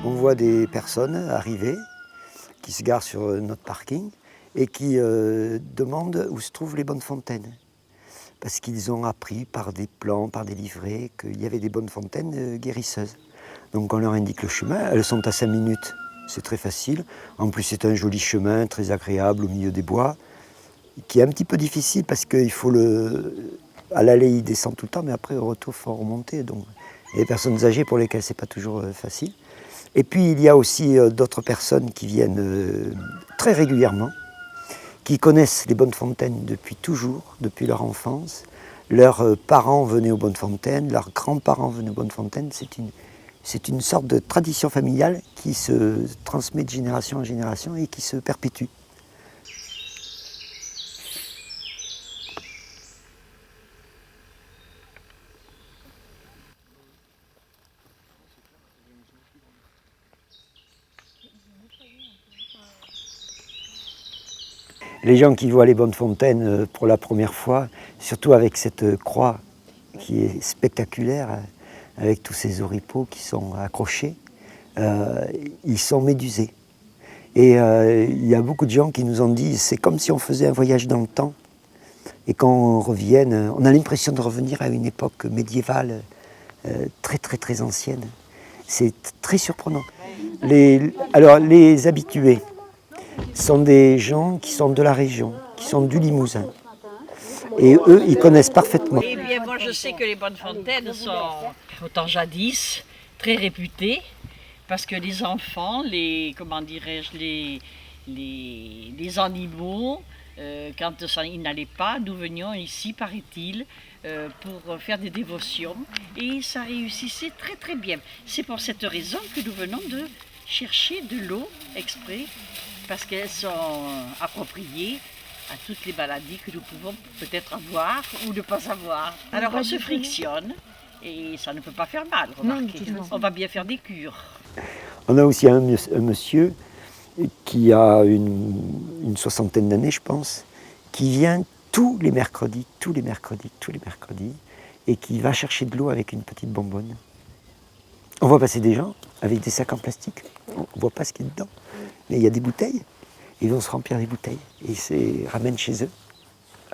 on voit des personnes arriver qui se garent sur notre parking et qui demandent où se trouvent les bonnes fontaines. Parce qu'ils ont appris par des plans, par des livrets, qu'il y avait des bonnes fontaines guérisseuses. Donc on leur indique le chemin, elles sont à 5 minutes, c'est très facile. En plus c'est un joli chemin, très agréable au milieu des bois, qui est un petit peu difficile parce qu'il faut à l'aller il descend tout le temps, mais après au retour il faut remonter. Donc il y a des personnes âgées pour lesquelles c'est pas toujours facile. Et puis il y a aussi d'autres personnes qui viennent très régulièrement, qui connaissent les bonnes fontaines depuis toujours, depuis leur enfance. Leurs parents venaient aux bonnes fontaines, leurs grands-parents venaient aux bonnes fontaines. C'est une sorte de tradition familiale qui se transmet de génération en génération et qui se perpétue. Les gens qui voient les bonnes fontaines pour la première fois, surtout avec cette croix qui est spectaculaire, avec tous ces oripeaux qui sont accrochés, ils sont médusés. Et il y a beaucoup de gens qui nous ont dit, c'est comme si on faisait un voyage dans le temps. Et quand on revienne, on a l'impression de revenir à une époque médiévale très très très ancienne. C'est très surprenant. Alors les habitués sont des gens qui sont de la région, qui sont du Limousin. Et eux, ils connaissent parfaitement. Eh bien, moi je sais que les bonnes fontaines sont, autant jadis, très réputées, parce que les enfants, comment dirais-je, les animaux, quand ils n'allaient pas, nous venions ici, paraît-il, pour faire des dévotions, et ça réussissait très très bien. C'est pour cette raison que nous venons de chercher de l'eau exprès, parce qu'elles sont appropriées à toutes les maladies que nous pouvons peut-être avoir ou ne pas avoir. Alors on se frictionne et ça ne peut pas faire mal, remarquez. On va bien faire des cures. On a aussi un monsieur qui a une soixantaine d'années, je pense, qui vient tous les mercredis, et qui va chercher de l'eau avec une petite bonbonne. On voit passer des gens avec des sacs en plastique, on ne voit pas ce qu'il y a dedans, mais il y a des bouteilles. Ils vont se remplir des bouteilles et ils se ramènent chez eux.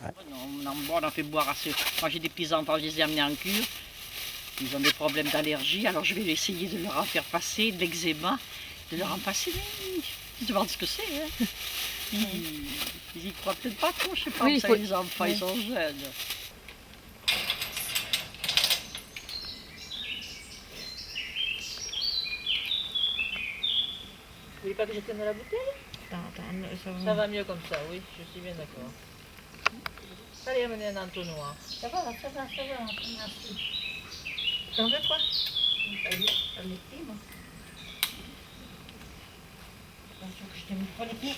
On en fait boire à ceux. Moi j'ai des petits-enfants, je les ai amenés en cure. Ils ont des problèmes d'allergie, alors je vais essayer de leur en faire passer, de l'eczéma, de leur en passer. Mais ils se demandent ce que c'est. Hein. Ils y croient peut-être pas trop, je sais pas, oui, les enfants, ils sont jeunes. Vous voulez pas que je tienne la bouteille? Ça va mieux comme ça, oui, je suis bien d'accord. Allez, amenez un entonnoir. Ça va, merci. T'en veux quoi? Ça m'est pris, moi. Je t'ai mis pas les pieds.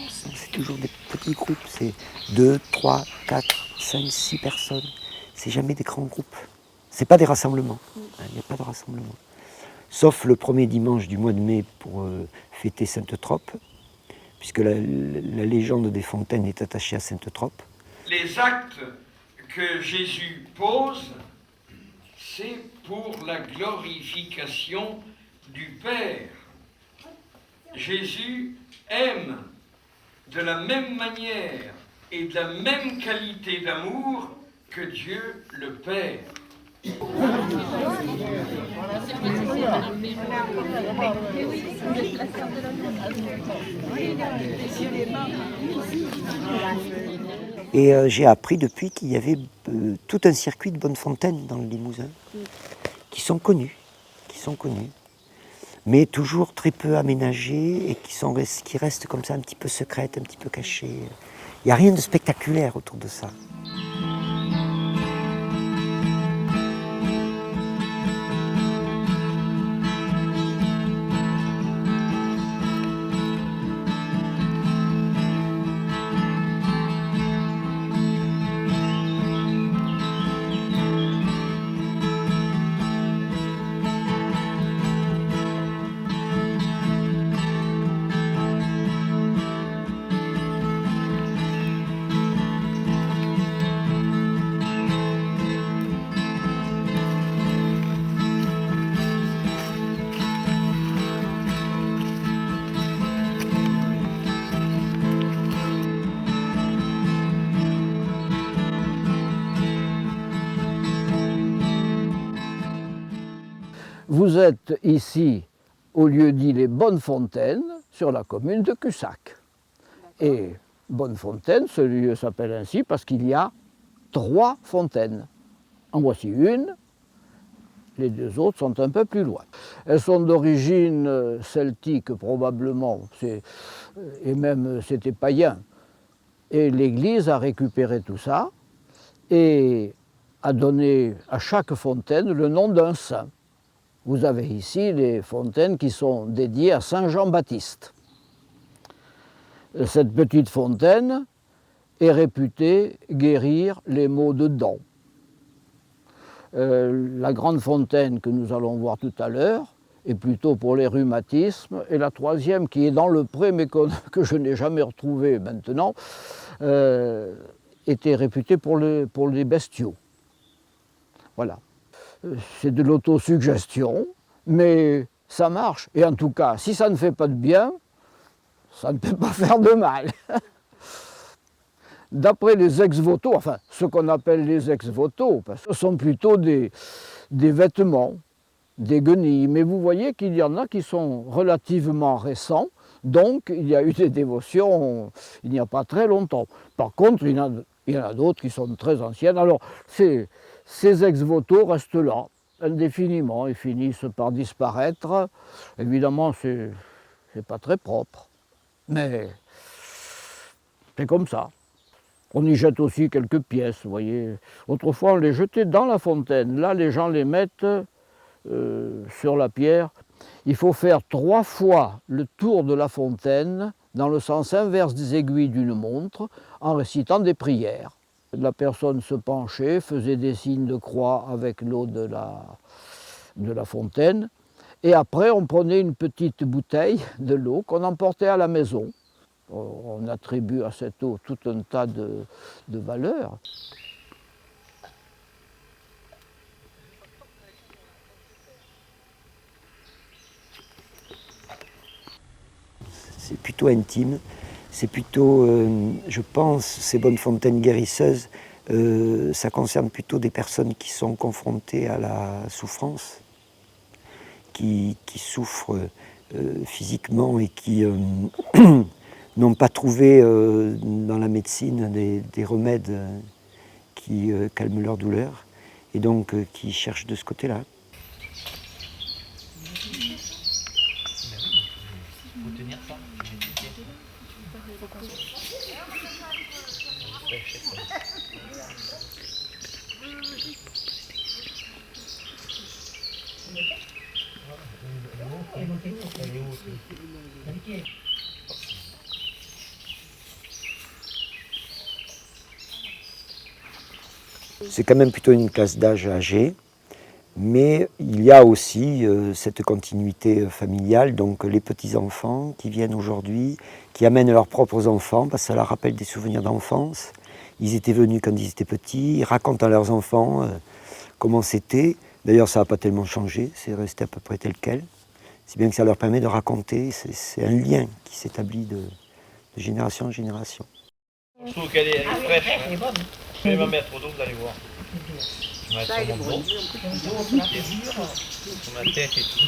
C'est toujours des petits groupes, c'est 2, 3, 4, 5, 6 personnes. C'est jamais des grands groupes. C'est pas des rassemblements. Il n'y a pas de rassemblement. Sauf le premier dimanche du mois de mai pour fêter Sainte-Trope, puisque la légende des fontaines est attachée à Sainte-Trope. Les actes que Jésus pose, c'est pour la glorification du Père. Jésus aime de la même manière et de la même qualité d'amour que Dieu le Père. Et j'ai appris depuis qu'il y avait tout un circuit de bonnes fontaines dans le Limousin, qui sont connues, mais toujours très peu aménagées et qui restent comme ça un petit peu secrètes, un petit peu cachées. Il n'y a rien de spectaculaire autour de ça. Vous êtes ici au lieu dit les Bonnefontaines, sur la commune de Cussac. Et Bonnefontaine, ce lieu s'appelle ainsi parce qu'il y a 3 fontaines. En voici une, les 2 autres sont un peu plus loin. Elles sont d'origine celtique probablement, et même c'était païen. Et l'Église a récupéré tout ça et a donné à chaque fontaine le nom d'un saint. Vous avez ici les fontaines qui sont dédiées à Saint Jean-Baptiste. Cette petite fontaine est réputée guérir les maux de dents. La grande fontaine que nous allons voir tout à l'heure est plutôt pour les rhumatismes. Et la troisième, qui est dans le pré, mais que je n'ai jamais retrouvée maintenant, était réputée pour les bestiaux. Voilà. C'est de l'autosuggestion, mais ça marche. Et en tout cas, si ça ne fait pas de bien, ça ne peut pas faire de mal. D'après les ex-voto, enfin ce qu'on appelle les ex-voto, parce que ce sont plutôt des vêtements, des guenilles, mais vous voyez qu'il y en a qui sont relativement récents, donc il y a eu des dévotions il n'y a pas très longtemps. Par contre, il y en a d'autres qui sont très anciennes. Alors ces ex-voto restent là, indéfiniment, et finissent par disparaître. Évidemment, c'est pas très propre, mais c'est comme ça. On y jette aussi quelques pièces, vous voyez. Autrefois, on les jetait dans la fontaine. Là, les gens les mettent sur la pierre. Il faut faire 3 fois le tour de la fontaine dans le sens inverse des aiguilles d'une montre en récitant des prières. La personne se penchait, faisait des signes de croix avec l'eau de la fontaine. Et après, on prenait une petite bouteille de l'eau qu'on emportait à la maison. On attribue à cette eau tout un tas de valeurs. C'est plutôt intime, c'est plutôt, je pense, ces bonnes fontaines guérisseuses, ça concerne plutôt des personnes qui sont confrontées à la souffrance, qui souffrent physiquement et qui n'ont pas trouvé dans la médecine des remèdes qui calment leur douleur, et donc qui cherchent de ce côté-là. C'est quand même plutôt une classe d'âge âgée, mais il y a aussi cette continuité familiale, donc les petits-enfants qui viennent aujourd'hui, qui amènent leurs propres enfants, parce que ça leur rappelle des souvenirs d'enfance. Ils étaient venus quand ils étaient petits, ils racontent à leurs enfants comment c'était. D'ailleurs, ça n'a pas tellement changé, c'est resté à peu près tel quel. C'est bien que ça leur permet de raconter, c'est un lien qui s'établit de génération en génération. Je trouve qu'elle est fraîche. Elle est bonne. Je vais me mettre au dos, vous allez voir. Je vais mettre sur mon dos, sur ma tête et tout.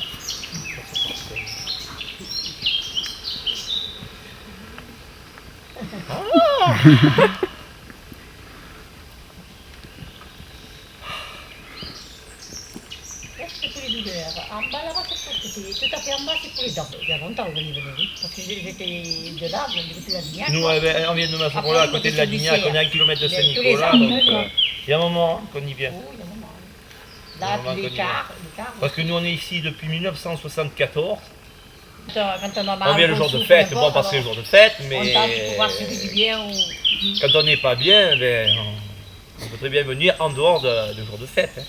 C'est pour les douleurs. En bas là-bas, c'est tout à fait en bas, c'est pour les dents. Il y a longtemps qu'on y venait, oui. Parce que j'étais de là, depuis la Lignac. Nous, on vient de Massoula, à côté de la Lignac, on est à 1 kilomètre de Saint-Nicolas, donc il y a un moment qu'on y vient. Oh, il y a un moment. Là, puis l'écart. Parce que nous, on est ici depuis 1974. Quand On vient le jour de fête, bon, parce que c'est le jour de fête, mais on tente de pouvoir se faire du bien. quand on n'est pas bien, ben, on peut très bien venir en dehors du jour de fête.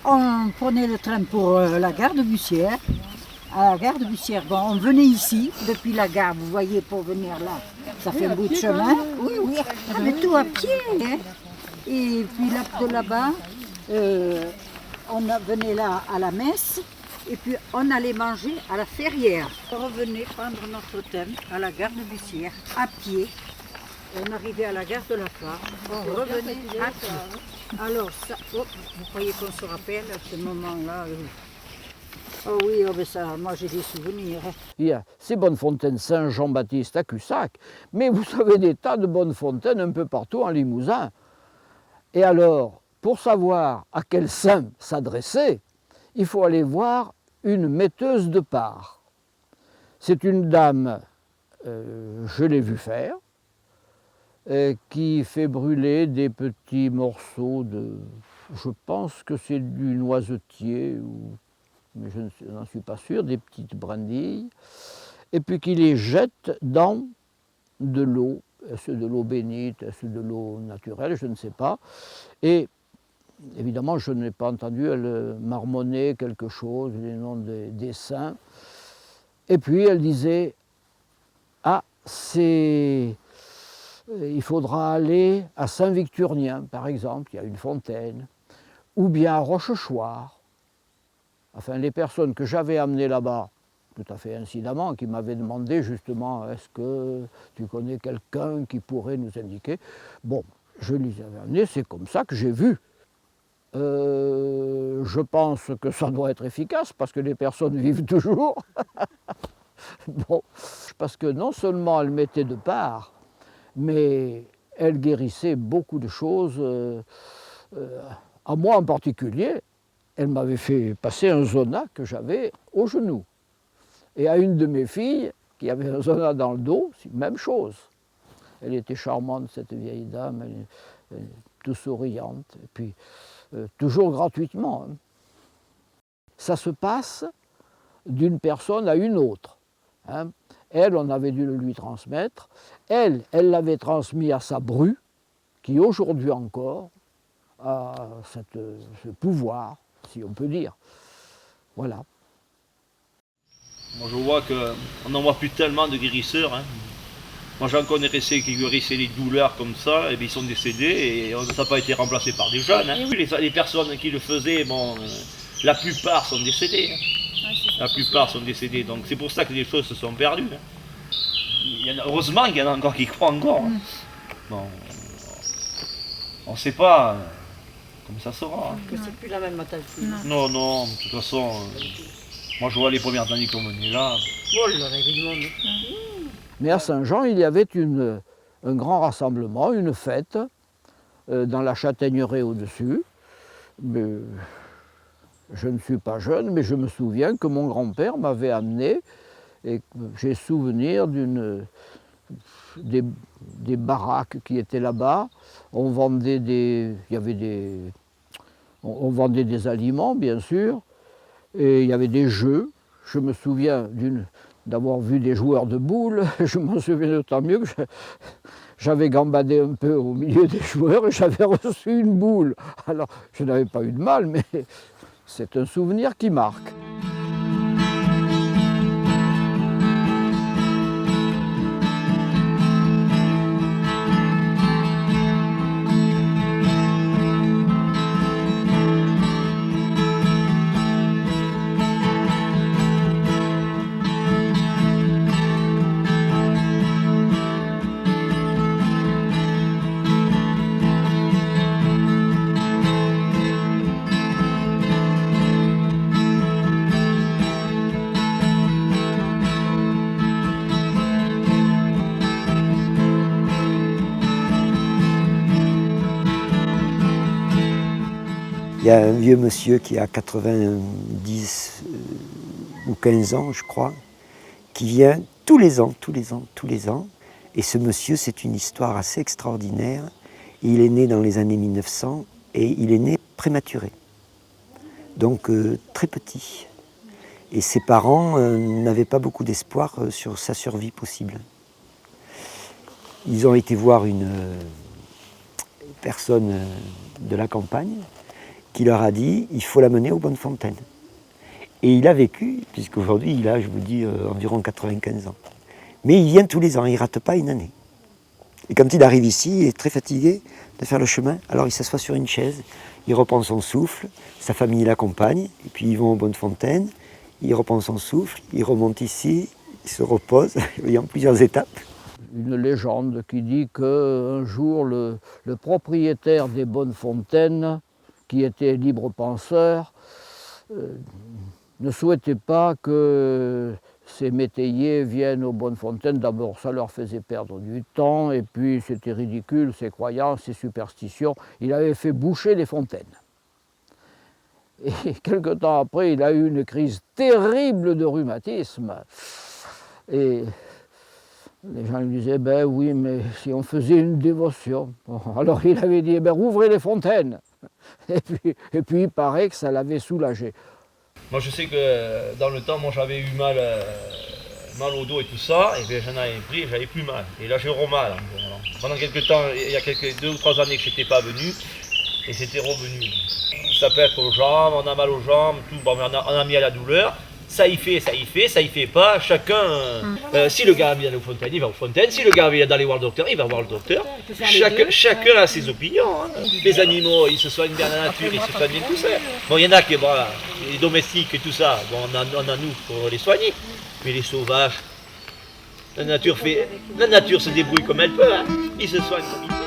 On prenait le train pour la gare de Bussière. À la gare de Bussière, bon, on venait ici, depuis la gare, vous voyez, pour venir là. Ça fait un bout de chemin. Oui, oui, mais tout à pied. Hein. Et puis là, de là-bas, on venait là à la messe. Et puis on allait manger à la Ferrière. On revenait prendre notre thème à la gare de Bussière, à pied. On arrivait à la gare de la Phare, on revenait à pied. Alors ça, oh, vous croyez qu'on se rappelle à ce moment-là Oh oui, oh ben ça, moi j'ai des souvenirs. Il y a ces bonnes fontaines Saint-Jean-Baptiste à Cussac, mais vous avez des tas de bonnes fontaines un peu partout en Limousin. Et alors, pour savoir à quel saint s'adresser, il faut aller voir une metteuse de part. C'est une dame, je l'ai vue faire, qui fait brûler des petits morceaux de, je pense que c'est du noisetier, mais je n'en suis pas sûr, des petites brindilles, et puis qui les jette dans de l'eau. Est-ce de l'eau bénite, est-ce de l'eau naturelle, je ne sais pas. Et évidemment, je n'ai pas entendu elle marmonner quelque chose, les noms des saints. Et puis elle disait, ah, il faudra aller à Saint-Victurnien, par exemple, il y a une fontaine, ou bien à Rochechouart. Enfin, les personnes que j'avais amenées là-bas, tout à fait incidemment, qui m'avaient demandé justement, est-ce que tu connais quelqu'un qui pourrait nous indiquer? Bon, je les avais amenés, c'est comme ça que j'ai vu. Je pense que ça doit être efficace parce que les personnes vivent toujours. Bon, parce que non seulement elle mettait de part, mais elle guérissait beaucoup de choses. À moi en particulier, elle m'avait fait passer un zona que j'avais au genou. Et à une de mes filles, qui avait un zona dans le dos, même chose. Elle était charmante, cette vieille dame, elle tout souriante, et puis toujours gratuitement. Ça se passe d'une personne à une autre. Hein. Elle, on avait dû le lui transmettre. Elle l'avait transmis à sa bru, qui aujourd'hui encore a ce pouvoir, si on peut dire. Voilà. Moi je vois qu'on n'en voit plus tellement de guérisseurs. Hein. Moi j'en connaissais qui guérissaient les douleurs comme ça, et bien ils sont décédés et ça n'a pas été remplacé par des jeunes. Hein. Les personnes qui le faisaient, bon, la plupart sont décédées. Hein. La plupart sont décédés, donc c'est pour ça que les choses se sont perdues. Hein. Heureusement qu'il y en a encore qui croient encore. Hein. Bon, on ne sait pas comment ça sera. Hein. Que c'est plus la même mentalité. Non, non, de toute façon, moi je vois les premières années qu'on venait là. Oh, l'arrivée du monde. Mais à Saint-Jean, il y avait un grand rassemblement, une fête, dans la châtaigneraie au-dessus. Je ne suis pas jeune, mais je me souviens que mon grand-père m'avait amené, et j'ai souvenir des baraques qui étaient là-bas. On vendait on vendait des aliments, bien sûr, et il y avait des jeux. Je me souviens d'avoir vu des joueurs de boules, je m'en souviens d'autant mieux que j'avais gambadé un peu au milieu des joueurs et j'avais reçu une boule. Alors, je n'avais pas eu de mal, mais c'est un souvenir qui marque. Il y a un vieux monsieur qui a 90 ou 15 ans, je crois, qui vient tous les ans. Et ce monsieur, c'est une histoire assez extraordinaire. Il est né dans les années 1900 et il est né prématuré, donc très petit. Et ses parents n'avaient pas beaucoup d'espoir sur sa survie possible. Ils ont été voir une personne de la campagne qui leur a dit il faut l'amener aux Bonnefontaines. Et il a vécu, puisqu'aujourd'hui il a, je vous dis, environ 95 ans. Mais il vient tous les ans, il ne rate pas une année. Et quand il arrive ici, il est très fatigué de faire le chemin, alors il s'assoit sur une chaise, il reprend son souffle, sa famille l'accompagne, et puis ils vont aux Bonnefontaines, il reprend son souffle, il remonte ici, il se repose, il y a plusieurs étapes. Une légende qui dit qu'un jour le propriétaire des Bonnefontaines, qui était libre penseur, ne souhaitaient pas que ces métayers viennent aux bonnes fontaines. D'abord, ça leur faisait perdre du temps, et puis c'était ridicule, ces croyances, ces superstitions. Il avait fait boucher les fontaines. Et quelque temps après, il a eu une crise terrible de rhumatisme. Et les gens lui disaient, ben oui, mais si on faisait une dévotion. Bon, alors il avait dit, ben rouvrez les fontaines. Et puis il paraît que ça l'avait soulagé. Moi je sais que dans le temps, moi j'avais eu mal au dos et tout ça, et bien j'en avais pris et j'avais plus mal. Et là j'ai mal. Alors, pendant quelques temps, il y a 2 ou 3 années que je n'étais pas venu, et c'était revenu. Ça peut être aux jambes, on a mal aux jambes, tout, bon, on a mis à la douleur. Ça y fait pas, chacun... si le gars vient aux fontaines, il va aux fontaines. Si le gars vient d'aller voir le docteur, il va voir le docteur. Chacun a ses opinions. Hein. Les animaux, ils se soignent bien dans la nature, ils se soignent bien tout ça. Bon, il y en a qui, bon, les domestiques et tout ça, bon, on a nous pour les soigner. Mais les sauvages, la nature se débrouille comme elle peut. Hein. Ils se soignent comme ils peuvent.